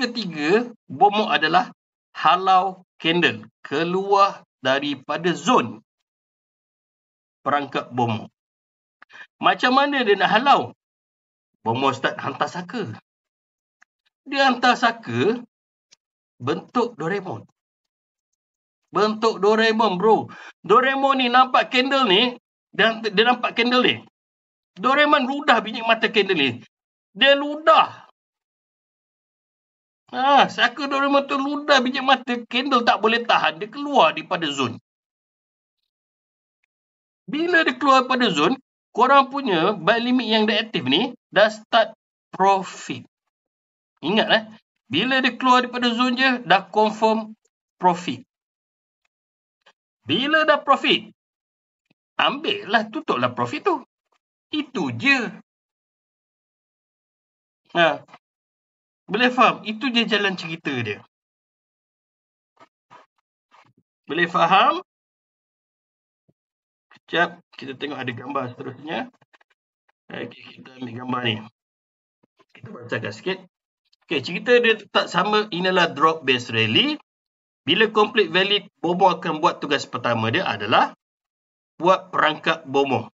ketiga, Bomoh adalah halau candle keluar daripada zon perangkap Bomoh. Macam mana dia nak halau? Bomoh start hantar saka. Dia hantar saka bentuk Doraemon. Bentuk Doraemon, bro. Doraemon ni nampak candle ni, dia nampak candle ni. Doraemon ludah biji mata candle ni. Dia ludah. Saka Doraemon tu ludah biji mata, candle tak boleh tahan. Dia keluar daripada zon. Bila dia keluar daripada zon, korang punya buy limit yang dah aktif ni, dah start profit. Ingat bila dia keluar daripada zon je, dah confirm profit. Bila dah profit, ambil lah, tutuplah profit tu. Itu je. Boleh faham? Itu je jalan cerita dia. Boleh faham? Sekejap, kita tengok ada gambar seterusnya. Okay, kita ambil gambar ni. Kita bacakan sikit. Okay, cerita dia tetap sama. Inilah drop base rally. Bila complete valid, Bomoh akan buat tugas pertama dia adalah buat perangkap Bomoh.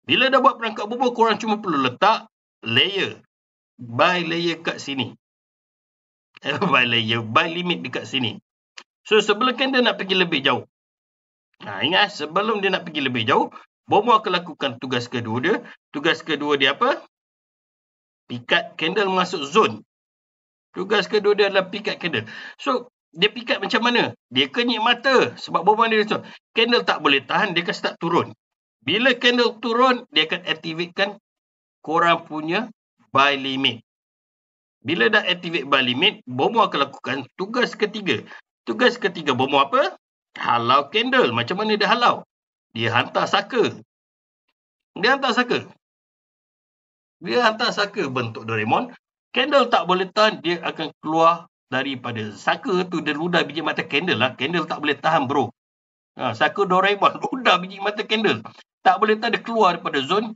Bila dah buat perangkap Bomoh, korang cuma perlu letak layer. Buy layer kat sini. Buy layer, buy limit dekat sini. So, sebelum candle nak pergi lebih jauh. Ingat, sebelum dia nak pergi lebih jauh, Bomoh akan lakukan tugas kedua dia. Tugas kedua dia apa? Pikat candle masuk zon. Tugas kedua dia adalah pikat candle. So, dia pikat macam mana? Dia kenyit mata. Sebab Bomoh dia so, candle tak boleh tahan, dia akan start turun. Bila candle turun, dia akan aktifkan korang punya buy limit. Bila dah activate buy limit, Bomoh akan lakukan tugas ketiga. Tugas ketiga Bomoh apa? Halau candle. Macam mana dia halau? Dia hantar saka. Dia hantar saka bentuk Doraemon. Candle tak boleh tahan, dia akan keluar daripada saka tu. Dia ludah biji mata candle lah. Candle tak boleh tahan, bro. Saka Doraemon ludah biji mata candle. Tak boleh tahan, dia keluar daripada zon.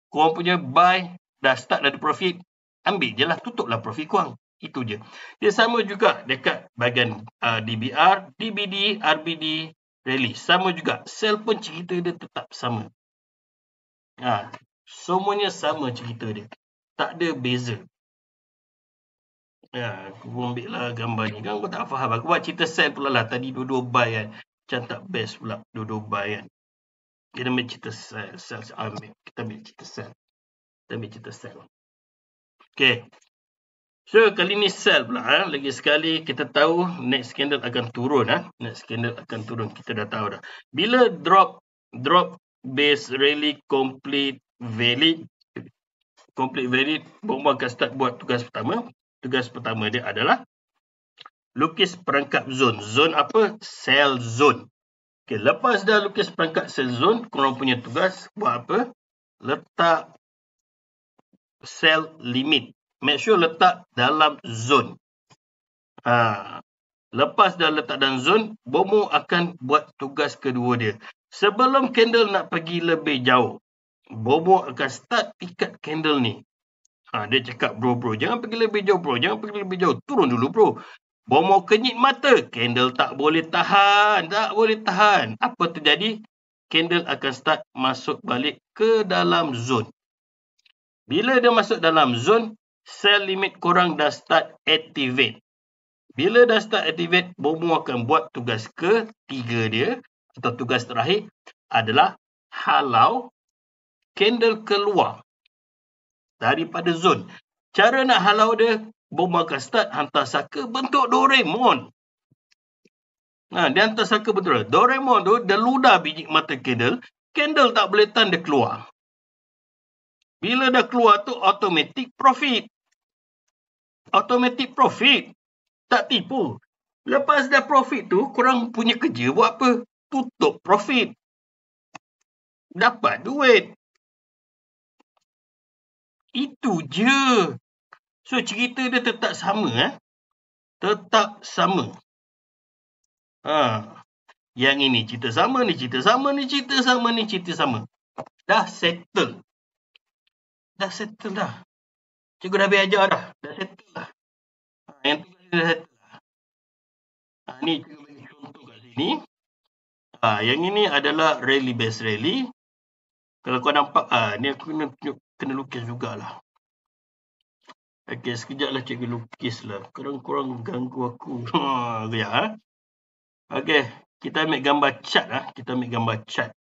Korang punya buy dah start dari profit. Ambil je lah, tutuplah profit korang. Itu je. Dia sama juga dekat bahagian DBR, DBD, RBD, rally. Sama juga. Sell pun cerita dia tetap sama. Semuanya sama cerita dia. Tak ada beza. Aku ambil lah gambar ni. Kan aku tak faham. Aku buat cerita sell pula lah. Tadi dua-dua buy kan. Macam tak best pula. Dua-dua buy kan. Kita ambil cerita sell. Kita ambil cerita sell. Okay. So, kali ni sell pula. Lagi sekali kita tahu next candle akan turun. Next candle akan turun. Kita dah tahu dah. Bila drop base rally complete valid, Bomoh akan start buat tugas pertama. Tugas pertama dia adalah lukis perangkap zon. Zon apa? Sell zone. Okay, lepas dah lukis perangkap sell zone, korang punya tugas buat apa? Letak sell limit. Make sure letak dalam zon. Lepas dah letak dalam zon, Bomoh akan buat tugas kedua dia. Sebelum candle nak pergi lebih jauh, Bomoh akan start pikat candle ni. Dia cakap, bro, jangan pergi lebih jauh, bro. Jangan pergi lebih jauh. Turun dulu, bro. Bomoh kenyit mata. Candle tak boleh tahan. Apa terjadi? Candle akan start masuk balik ke dalam zon. Bila dia masuk dalam zon, sell limit korang dah start activate. Bila dah start activate, Bomoh akan buat tugas ketiga dia, atau tugas terakhir, adalah halau candle keluar daripada zon. Cara nak halau dia, Bomoh akan start hantar saka bentuk Doraemon. Dia hantar saka bentuk Doraemon tu, dia ludah biji mata candle. Candle tak boleh tahan, dia keluar. Bila dah keluar tu, automatic profit. Tak tipu. Lepas dah profit tu, korang punya kerja buat apa? Tutup profit. Dapat duit. Itu je. So, cerita dia tetap sama. Tetap sama. Yang ini cerita sama, ni cerita sama, ni cerita sama, ni cerita sama. Dah settle. Cikgu dah habis ajar dah. Dah settle dah. Yang tu dah settle. Ni kita bagi contoh kat sini. Yang ini adalah rally base rally. Kalau kau nampak, ni aku kena lukis jugalah. Okey, sekejap lah cikgu lukis lah. Korang ganggu aku. Kejap. Okey, kita ambil gambar chart. Kita ambil gambar chart.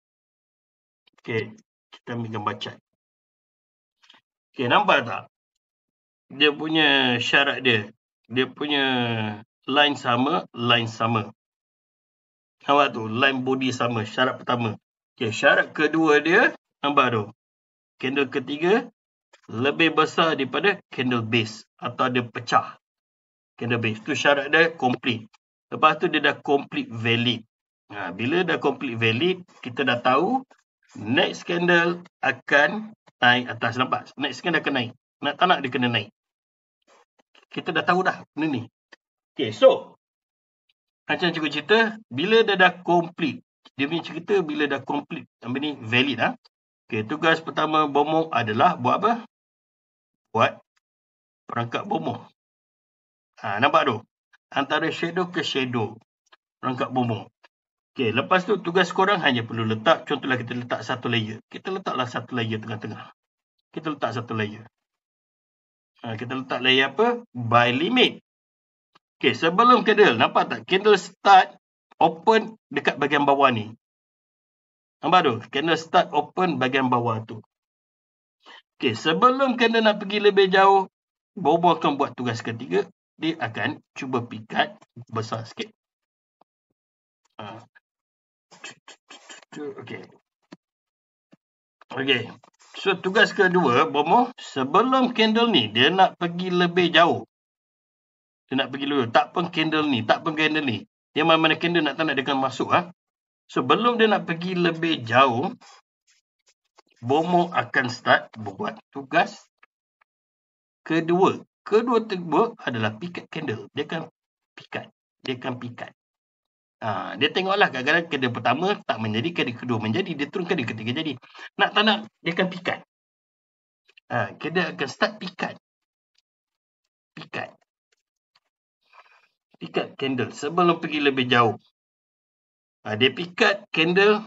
Okey, kita ambil gambar chart. Okey, nampak tak? Dia punya syarat dia. Dia punya line sama, line sama. Nampak tu? Line body sama. Syarat pertama. Okey, syarat kedua dia, nampak tu? Candle ketiga lebih besar daripada candle base atau dia pecah. Candle base. Tu syarat dia complete. Lepas tu dia dah complete valid. Bila dah complete valid, kita dah tahu next candle akan naik atas. Nampak? Next candle akan naik. Tak nak dia kena naik. Kita dah tahu dah benda ni. Okay, so macam cikgu cerita, bila dia dah complete, dia punya cerita bila dah complete, apa ni, valid. Okay, tugas pertama bomoh adalah buat apa? Buat perangkap bomoh. Nampak tu? Antara shadow ke shadow. Perangkap bomoh. Okay, lepas tu tugas korang hanya perlu letak, contohlah kita letak satu layer. Kita letaklah satu layer tengah-tengah. Kita letak satu layer. Kita letak layer apa? Buy limit. Okay, sebelum candle, nampak tak? Candle start open dekat bahagian bawah ni. Nampak tu? Candle start open bahagian bawah tu. Okay, sebelum candle nak pergi lebih jauh, bomoh akan buat tugas ketiga. Dia akan cuba pikat besar sikit. Okay. Okay. So, tugas kedua, bomoh, sebelum candle ni, dia nak pergi lebih jauh. Dia nak pergi lebih jauh. Tak pun candle ni. Dia mana-mana candle nak tak nak dia akan masuk. So, sebelum dia nak pergi lebih jauh, bomoh akan start buat tugas kedua. Kedua adalah pikat candle. Dia akan pikat. Dia tengoklah kadang-kadang candle pertama tak menjadi, candle kedua menjadi, dia turun candle ketiga jadi. Nak tak nak, dia akan pikat. Candle akan start pikat. Pikat candle sebelum pergi lebih jauh. Dia pikat candle,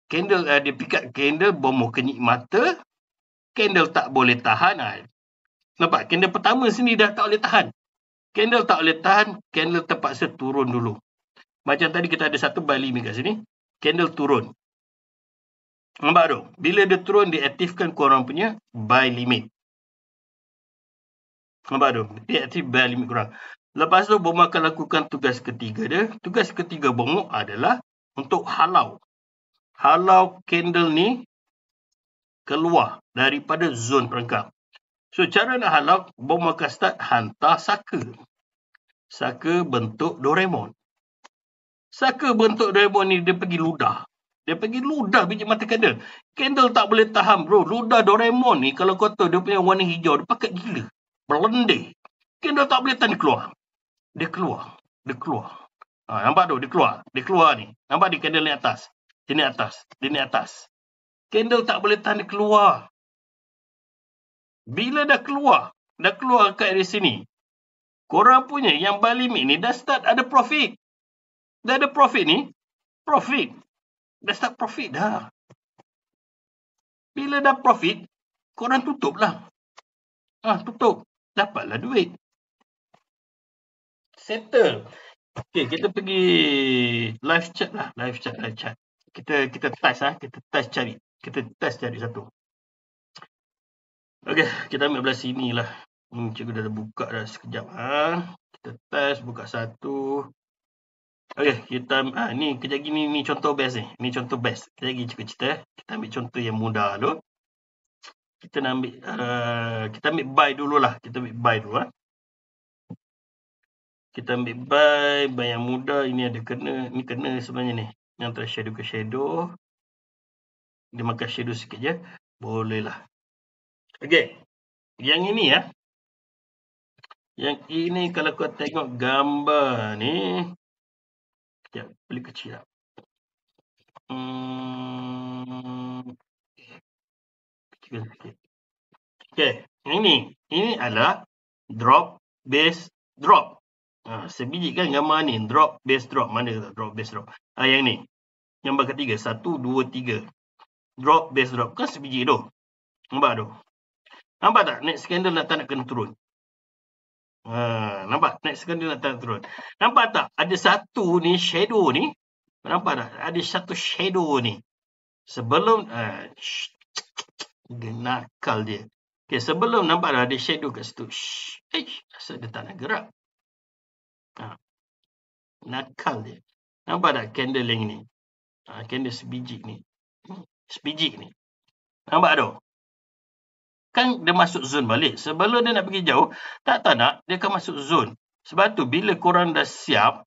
dia pikat candle, bomoh kenyit mata, candle tak boleh tahan. Nampak, candle pertama sini dah tak boleh tahan. Candle tak boleh tahan, candle terpaksa turun dulu. Macam tadi kita ada satu buy limit kat sini, candle turun. Nampak tu? Bila dia turun, diaktifkan korang punya buy limit. Nampak tu? Diaktif buy limit korang. Lepas tu, bomoh akan lakukan tugas ketiga dia. Tugas ketiga bomoh adalah untuk halau. Halau candle ni keluar daripada zon perangkap. So, cara nak halau, bomoh akan start hantar saka. Saka bentuk Doraemon. Saka bentuk Doraemon ni dia pergi ludah. Biji mata candle. Candle tak boleh tahan, bro. Ludah Doraemon ni kalau kau tahu dia punya warna hijau, dia pakat gila. Berlendir. Candle tak boleh tahan, dia keluar. Nampak tu? Dia keluar ni. Nampak di candle ni atas. Dia ni atas. Candle tak boleh tahan, dia keluar. Bila dah keluar kat dari sini, korang punya yang buy limit ni dah start ada profit. Dah ada profit ni. Dah start profit dah. Bila dah profit, korang tutup lah. Tutup. Dapatlah duit. Settle. Okay, kita pergi live chat lah. Live chat. Kita test cari. Kita test cari satu. Okay, kita ambil belah sini lah. Cikgu dah buka dah sekejap. Kita test, buka satu. Okay, kita ni kejap gini, ni contoh best ni. Ni contoh best. Kejap lagi cikgu cerita. Kita ambil contoh yang mudah dulu. Kita nak ambil, kita ambil buy dulu lah. Kita ambil buy yang mudah. Ini ada kena, ni kena sebenarnya ni. Yang antara shadow ke shadow. Dia makan shadow sikit je. Boleh lah. Okay. Yang ini Yang ini kalau kau tengok gambar ni. Sekejap, boleh kecil tak? Kecil sikit. Okay, ini adalah drop base drop. Sebiji kan gambar ni. Drop, base drop. Mana tak drop, base drop? Yang ni. Gambar ketiga. 1, 2, 3. Drop, base drop. Kan sebiji tu. Nampak tu? Nampak tak? Next candle nak tak nak kena turun. Nampak? Next candle nak tak nak turun. Nampak tak? Ada satu ni, shadow ni. Nampak tak? Ada satu shadow ni. Sebelum... dia nakal dia. Okay, sebelum nampak tak ada shadow kat situ. Asal dia tak nak gerak. Nakal dia. Nampak tak candle yang ni? Candle sebiji ni. Sebiji ni. Nampak tu? Kan dia masuk zone balik. Sebelum dia nak pergi jauh, tak nak, dia akan masuk zone. Sebab tu, bila korang dah siap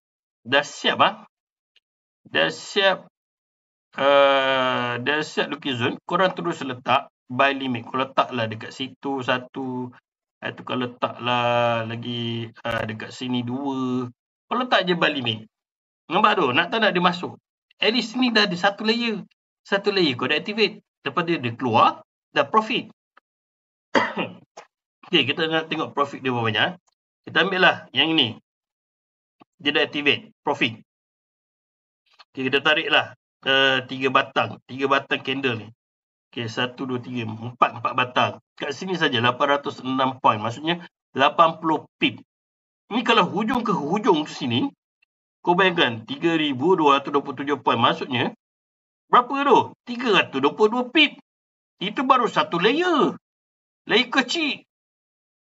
lukis zone, korang terus letak buy limit. Kau letaklah dekat situ satu, kau letaklah lagi dekat sini 2. Kau letak je buy limit. Nampak tu? Nak tak nak dia masuk. At least ni dah ada satu layer. Satu layer kau dah activate. Lepas dia keluar, dah profit. Okay, kita nak tengok profit dia berapa banyak. Kita ambil lah yang ni. Dia dah activate. Profit. Okay, kita tarik lah 3 batang. 3 batang candle ni. Okay, 1, 2, 3, 4 batang. Kat sini saja 806 point. Maksudnya 80 pip. Ni kalau hujung ke hujung sini, kau bayangkan 3,227 point. Maksudnya, berapa tu? 322 pip. Itu baru satu layer. Layer kecil.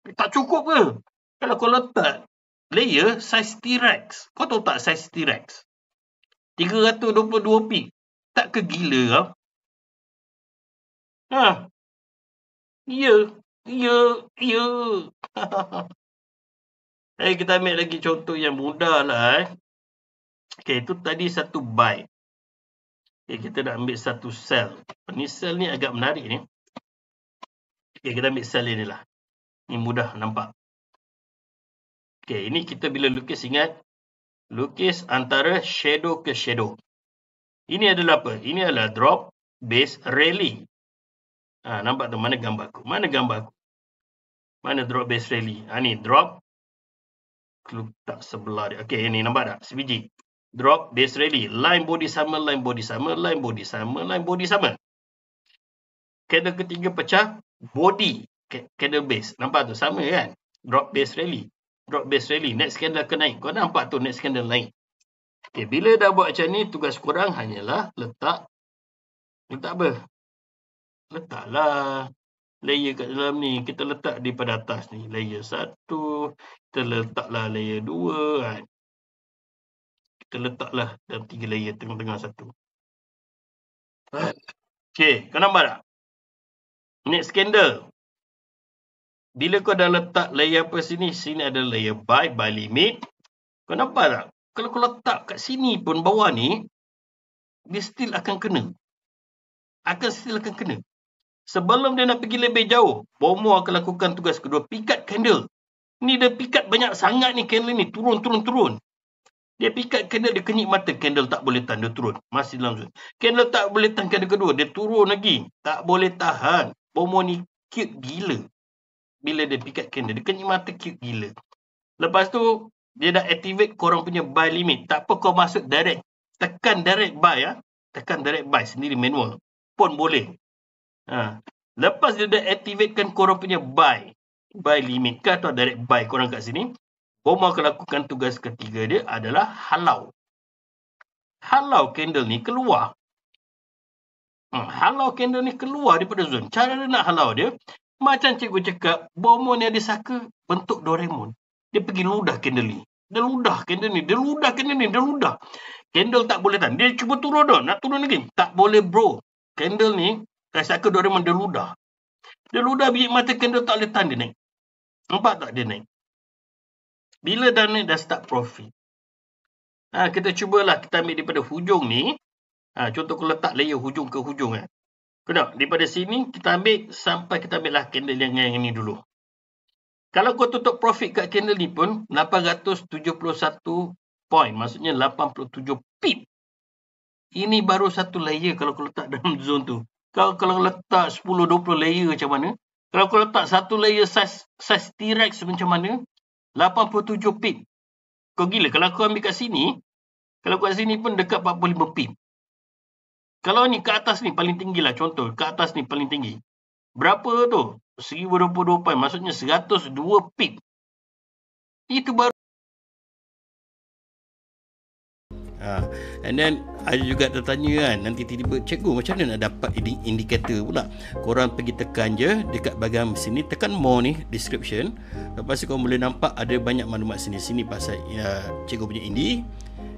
Tak cukup ke? Kalau kau letak layer size T-Rex. Kau tahu tak size T-Rex? 322 pip. Tak ke gila kau? Ya. Kita ambil lagi contoh yang mudah lah. Okay, itu tadi satu buy. Okay, kita nak ambil satu sell. Ni sell ni agak menarik ni. Okay, kita ambil sell ni lah. Ni mudah nampak. Okay, ini kita bila lukis, ingat. Lukis antara shadow ke shadow. Ini adalah apa? Ini adalah drop, base, rally. Nampak tu? Mana gambar aku? Mana drop, base, rally? Ni drop. Letak sebelah dia. Okay, ini nampak tak? Sebiji. Drop, base, rally. Line body sama, line body sama, line body sama, line body sama. Candle ketiga pecah, body. Candle base. Nampak tu? Sama kan? Drop, base, rally. Drop, base, rally. Next candle akan naik. Kau nampak tu? Next candle naik. Okay, bila dah buat macam ni, tugas korang hanyalah letak apa? Letaklah layer kat dalam ni. Kita letak di pada atas ni. Layer 1. Kita letaklah layer 2 kan. Kita letaklah dalam 3 layer tengah-tengah satu. Okay, kau nampak tak? Next candle. Bila kau dah letak layer apa sini, sini ada layer buy limit. Kau nampak tak? Kalau kau letak kat sini pun bawah ni, dia still akan kena. Still akan kena. Sebelum dia nak pergi lebih jauh, Bomo akan lakukan tugas kedua, pikat candle. Ni dia pikat banyak sangat ni candle ni, turun. Dia pikat candle, dia kenyit mata, candle tak boleh tahan, dia turun. Masih dalam zone. Candle tak boleh tahan candle kedua, dia turun lagi. Tak boleh tahan. Bomo ni cute gila. Bila dia pikat candle, dia kenyit mata, cute gila. Lepas tu, dia dah activate korang punya buy limit. Tak apa kau masuk direct. Tekan direct buy. Tekan direct buy sendiri manual. Pun boleh. Lepas dia dah activatekan korang punya buy limit ke atau direct buy korang kat sini, Bomo akan lakukan tugas ketiga dia adalah halau. Halau candle ni keluar. Halau candle ni keluar daripada zone. Cara dia nak halau dia, macam cikgu cakap, Bomo ni ada saka bentuk Doraemon. Dia pergi ludah candle ni. Dia ludah candle ni. Candle tak boleh tahan. Dia cuba turun dah. Nak turun lagi. Tak boleh bro. Candle ni, saka Doraemon dia ludah. Dia ludah biji mata candle tak boleh tahan dia naik. Nampak tak dia naik? Bila dah naik, dah start profit. Kita cubalah kita ambil daripada hujung ni. Contoh kau letak layer hujung ke hujung. Kenapa? Daripada sini kita ambil sampai kita ambil lah candle yang ni dulu. Kalau kau tutup profit kat candle ni pun 871 point. Maksudnya 87 pip. Ini baru satu layer kalau kau letak dalam zone tu. Kalau letak 10-20 layer macam mana? Kalau kau letak satu layer size T-Rex macam mana? 87 pip. Kau gila. Kalau aku ambil kat sini, kalau kat sini pun dekat 45 pip. Kalau ni ke atas ni paling tinggi lah. Contoh, ke atas ni paling tinggi. Berapa tu? 1022 poin. Maksudnya 102 pip. Itu baru. And then ada juga tertanya kan, nanti tiba-tiba, cikgu macam mana nak dapat indikator pula? Korang pergi tekan je dekat bahagian sini, tekan more ni, description. Lepas tu korang boleh nampak ada banyak maklumat sini pasal cikgu punya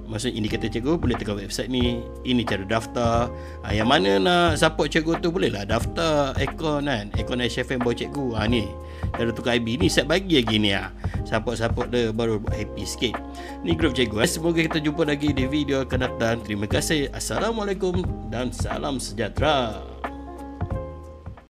maksudnya indikator cikgu. Boleh tekan website ni. Ini cara daftar. Yang mana nak support cikgu tu, boleh lah daftar akaun kan, akaun HFM bawah cikgu. Ni cara tukar IB ni set bagi lagi ni support dia, baru happy sikit. Ni grup cikgu. Semoga kita jumpa lagi di video akan datang. Terima kasih. Assalamualaikum dan salam sejahtera.